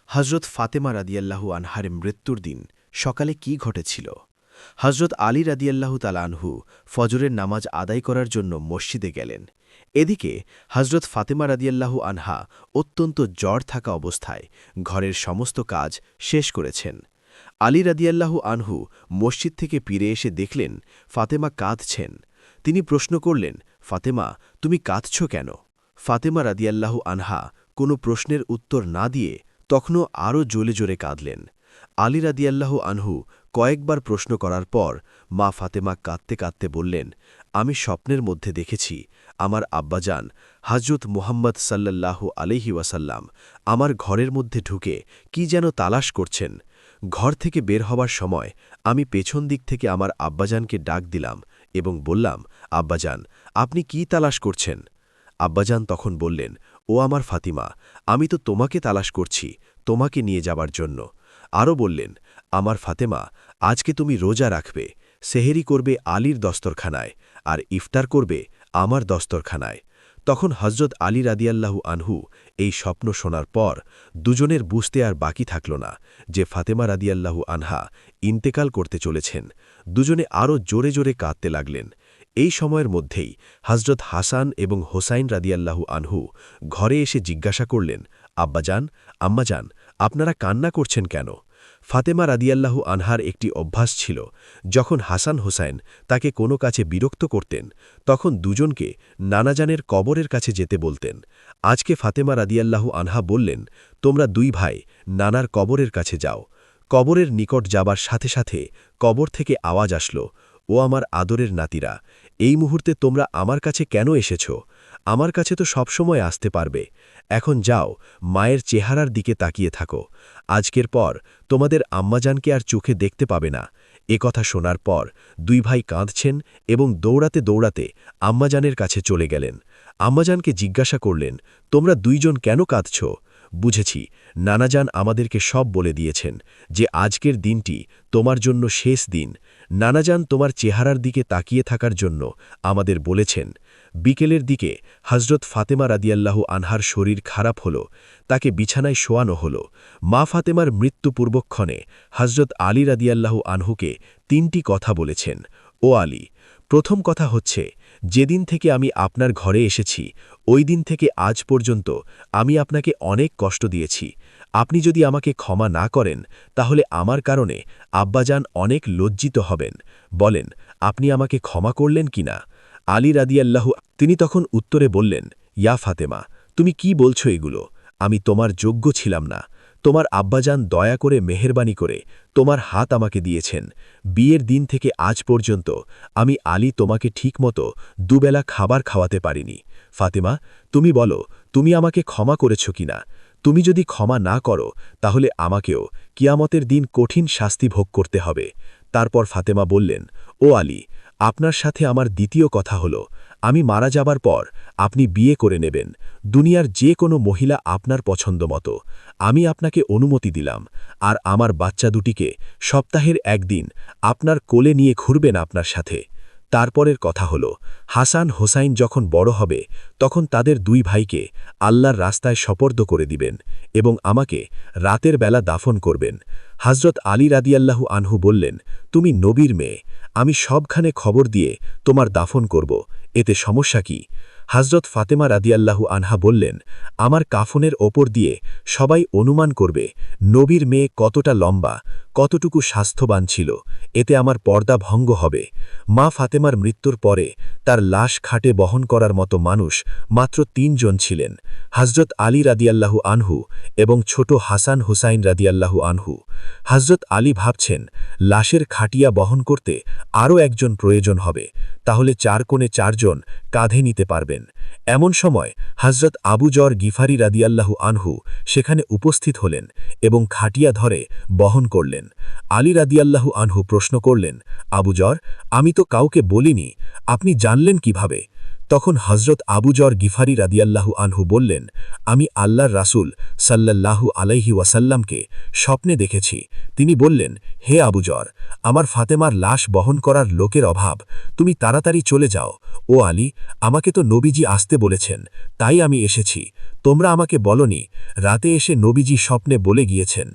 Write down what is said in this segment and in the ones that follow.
হজরত ফাতেমা রাদিয়াল্লাহু আনহার মৃত্যুর দিন সকালে কি ঘটেছিল? হজরত আলী রাদিয়াল্লাহু তাআলা আনহু ফজরের নামাজ আদায় করার জন্য মসজিদে গেলেন। এদিকে হজরত ফাতেমা রাদিয়াল্লাহু আনহা অত্যন্ত জ্বর থাকা অবস্থায় ঘরের সমস্ত কাজ শেষ করেছেন। আলী রাদিয়াল্লাহু আনহু মসজিদ থেকে ফিরে এসে দেখলেন ফাতেমা কাঁদছেন। তিনি প্রশ্ন করলেন, ফাতেমা, তুমি কাঁদছ কেন? ফাতেমা রাদিয়াল্লাহু আনহা কোনো প্রশ্নের উত্তর না দিয়ে তখনও আরও জোরে জোরে কাঁদলেন। আলী রাদিয়াল্লাহু আনহু কয়েকবার প্রশ্ন করার পর মা ফাতেমা কাঁদতে কাঁদতে বললেন, আমি স্বপ্নের মধ্যে দেখেছি আমার আব্বাজান হজরত মুহাম্মদ সাল্লাল্লাহু আলাইহি ওয়াসাল্লাম আমার ঘরের মধ্যে ঢুকে কি যেন তালাশ করছেন। ঘর থেকে বের হবার সময় আমি পেছন দিক থেকে আমার আব্বাজানকে ডাক দিলাম এবং বললাম, আব্বাজান, আপনি কি তালাশ করছেন? আব্বাজান তখন বললেন, ও আমার ফাতিমা, আমি তো তোমাকে তালাশ করছি, তোমাকে নিয়ে যাবার জন্য। আরও বললেন, আমার ফাতেমা, আজকে তুমি রোজা রাখবে, সেহেরি করবে আলীর দস্তরখানায়, আর ইফতার করবে আমার দস্তরখানায়। তখন হজরত আলী রাদিয়াল্লাহু আনহু এই স্বপ্ন শোনার পর দুজনের বুঝতে আর বাকি থাকল না যে ফাতেমা রাদিয়াল্লাহু আনহা ইন্তেকাল করতে চলেছেন। দুজনে আরও জোরে জোরে কাঁদতে লাগলেন। এই সময়ের মধ্যেই হজরত হাসান এবং হোসাইন রাদিয়াল্লাহু আনহু ঘরে এসে জিজ্ঞাসা করলেন, আব্বাজান, আম্মাজান, আপনারা কান্না করছেন কেন? ফাতেমা রাদিয়াল্লাহু আনহার একটি অভ্যাস ছিল, যখন হাসান হোসাইন তাকে কোনো কাছে বিরক্ত করতেন তখন দুজনকে নানাজানের কবরের কাছে যেতে বলতেন। আজকে ফাতেমা রাদিয়াল্লাহু আনহা বললেন, তোমরা দুই ভাই নানার কবরের কাছে যাও। কবরের নিকট যাবার সাথে সাথে কবর থেকে আওয়াজ আসলো, ও আমার আদরের নাতিরা, এই মুহূর্তে তোমরা আমার কাছে কেন এসেছ? আমার কাছে তো সবসময় আসতে পারবে। এখন যাও, মায়ের চেহারার দিকে তাকিয়ে থাকো। আজকের পর তোমাদের আম্মাজানকে আর চোখে দেখতে পাবে না। এ কথা শোনার পর দুই ভাই কাঁদছেন এবং দৌড়াতে দৌড়াতে আম্মাজানের কাছে চলে গেলেন। আম্মাজানকে জিজ্ঞাসা করলেন, তোমরা দুইজন কেন কাঁদছ? বুঝেছি, নানাজান আমাদেরকে সব বলে দিয়েছেন যে আজকের দিনটি তোমার জন্য শেষ দিন। নানাজান তোমার চেহারার দিকে তাকিয়ে থাকার জন্য আমাদের বলেছেন। বিকেলের দিকে হজরত ফাতেমা রাদিয়াল্লাহু আনহার শরীর খারাপ হল, তাকে বিছানায় শোয়ানো হল। মা ফাতেমার মৃত্যু পূর্বক্ষণে হজরত আলী রাদিয়াল্লাহু আনহুকে তিনটি কথা বলেছেন। ও আলী, প্রথম কথা হচ্ছে, যেদিন থেকে আমি আপনার ঘরে এসেছি ওই দিন থেকে আজ পর্যন্ত আমি আপনাকে অনেক কষ্ট দিয়েছি। আপনি যদি আমাকে ক্ষমা না করেন তাহলে আমার কারণে আব্বাজান অনেক লজ্জিত হবেন। বলেন, আপনি আমাকে ক্ষমা করলেন কিনা? আলী রাদিয়াল্লাহু তিনি তখন উত্তরে বললেন, ইয়া ফাতেমা, তুমি কি বলছো এগুলো? আমি তোমার যোগ্য ছিলাম না। তোমার আব্বাজান দয়া করে মেহেরবানি করে তোমার হাত আমাকে দিয়েছেন। বিয়ের দিন থেকে আজ পর্যন্ত আমি আলী তোমাকে ঠিকমতো দুবেলা খাবার খাওয়াতে পারিনি। ফাতেমা, তুমি বলো, তুমি আমাকে ক্ষমা করেছ কিনা? তুমি যদি ক্ষমা না করো তাহলে আমাকেও কিয়ামতের দিন কঠিন শাস্তি ভোগ করতে হবে। তারপর ফাতেমা বললেন, ও আলী, আপনার সাথে আমার দ্বিতীয় কথা হলো, আমি মারা যাবার পর আপনি বিয়ে করে নেবেন, দুনিয়ার যে কোনো মহিলা আপনার পছন্দ মতো। আমি আপনাকে অনুমতি দিলাম, আর আমার বাচ্চা দুটিকে সপ্তাহের একদিন আপনার কোলে নিয়ে ঘুরবেন আপনার সাথে। তারপরের কথা হল, হাসান হোসাইন যখন বড় হবে তখন তাদের দুই ভাইকে আল্লাহর রাস্তায় সোপর্দ করে দিবেন এবং আমাকে রাতের বেলা দাফন করবেন। হজরত আলী রাদিয়াল্লাহু আনহু বললেন, তুমি নবীর মেয়ে, আমি সবখানে খবর দিয়ে তোমার দাফন করব, এতে সমস্যা কি? হজরত ফাতেমা রাদিয়াল্লাহু আনহা বললেন, আমার কাফনের ওপর দিয়ে সবাই অনুমান করবে নবীর মেয়ে কতটা লম্বা, কতটুকু স্বাস্থ্যবান ছিল, এতে আমার পর্দা ভঙ্গ হবে। মা ফাতেমার মৃত্যুর পরে তার লাশ খাটে বহন করার মতো মানুষ মাত্র ৩ জন ছিলেন, হজরত আলী রাদিয়াল্লাহু আনহু এবং ছোট হাসান হুসাইন রাদিয়াল্লাহু আনহু। হজরত আলী ভাবছেন, লাশের খাটিয়া বহন করতে আরও একজন প্রয়োজন হবে, তাহলে ৪ কোণে ৪ জন কাঁধে নিতে পারবেন। এমন সময় হজরত আবু যর গিফারি রাদিয়াল্লাহু আনহু সেখানে উপস্থিত হলেন এবং খাটিয়া ধরে বহন করলেন। আলী রাদিয়াল্লাহু আনহু প্রশ্ন করলেন, আবু যর, আমি তো কাউকে বলিনি, আপনি জানলেন কিভাবে? তখন হজরত আবু যর গিফারি রাদিয়াল্লাহু আনহু বললেন, আমি আল্লাহর রাসূল সাল্লাল্লাহু আলাইহি ওয়াসাল্লামকে স্বপ্নে দেখেছি। তিনি বললেন, হে আবু যর, আমার ফাতেমার লাশ বহন করার লোকের অভাব, তুমি তাড়াতাড়ি চলে যাও। ও আলী, আমাকে তো নবীজি আসতে বলেছেন, তাই আমি এসেছি। তোমরা আমাকে বলনি রাতে এসে নবীজি স্বপ্নে বলে গিয়েছেন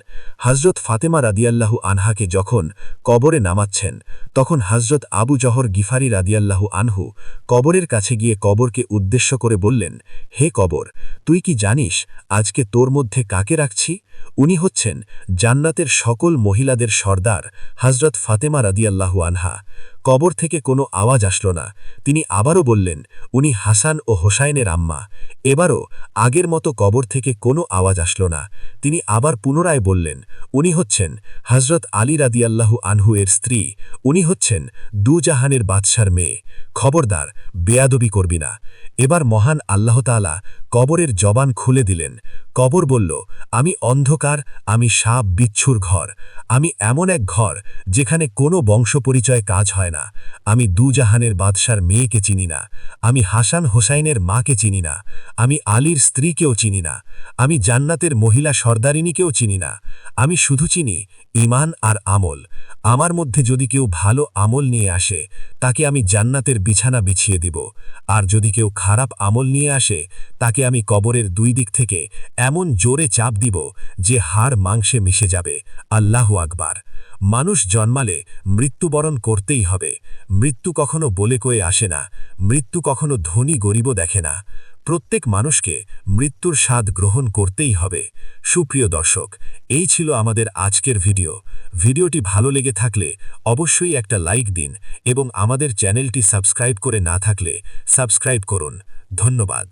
হযরত ফাতেমা রাদিয়াল্লাহু আনহাকে যখন কবরে নামাচ্ছেন তখন হযরত আবু জহর গিফারি রাদিয়াল্লাহু আনহু কবরের কাছে গিয়ে কবরকে উদ্দেশ্য করে বললেন, হে কবর, তুই কি জানিস আজকে তোর মধ্যে কাকে রাখছি? উনি হচ্ছেন জান্নাতের সকল মহিলাদের সর্দার হযরত ফাতেমা রাদিয়াল্লাহু আনহা। কবর থেকে কোনো আওয়াজ আসল না। তিনি আবারও বললেন, উনি হাসান ও হোসাইনের আম্মা। এবারও আগের মতো কবর থেকে কোনো আওয়াজ আসল না। তিনি আবার পুনরায় বললেন, উনি হচ্ছেন হযরত আলী রাদিয়াল্লাহু আনহু এর স্ত্রী। উনি হচ্ছেন দুজাহানের বাদশার মেয়ে। খবরদার, বেয়াদবি করবি না। এবার মহান আল্লাহ তাআলা কবরের জবান খুলে দিলেন। কবর বলল, আমি অন্ধকার, আমি সাপ বিচ্ছুর ঘর। আমি এমন এক ঘর যেখানে কোনো বংশপরিচয় কাজ হয় না। আমি দুজাহানের বাদশার মেয়েকে চিনি না। আমি হাসান হোসাইনের মাকে চিনি না। আমি আলীর স্ত্রীকেও চিনি না। আমি জান্নাতের মহিলা সর্দারিনীকেও চিনি না। আমি শুধু চিনি ঈমান আর আমল। আমার মধ্যে যদি কেউ ভালো আমল নিয়ে আসে তাকে আমি জান্নাতের বিছানা বিছিয়ে দিব, আর যদি কেউ খারাপ আমল নিয়ে আসে তাকে আমি কবরের দুই দিক থেকে এমন জোরে চাপ দিব যে হাড় মাংসে মিশে যাবে। আল্লাহু আকবার। মানুষ জন্মালে মৃত্যুবরণ করতেই হবে। মৃত্যু কখনো বলে কয়ে আসে না। মৃত্যু কখনো ধনী গরিবও দেখে না। প্রত্যেক মানুষকে মৃত্যুর স্বাদ গ্রহণ করতেই হবে। সুপ্রিয় দর্শক, এই ছিল আমাদের আজকের ভিডিও। ভিডিওটি ভালো লেগে থাকলে অবশ্যই একটা লাইক দিন এবং আমাদের চ্যানেলটি সাবস্ক্রাইব করে না থাকলে সাবস্ক্রাইব করুন। ধন্যবাদ।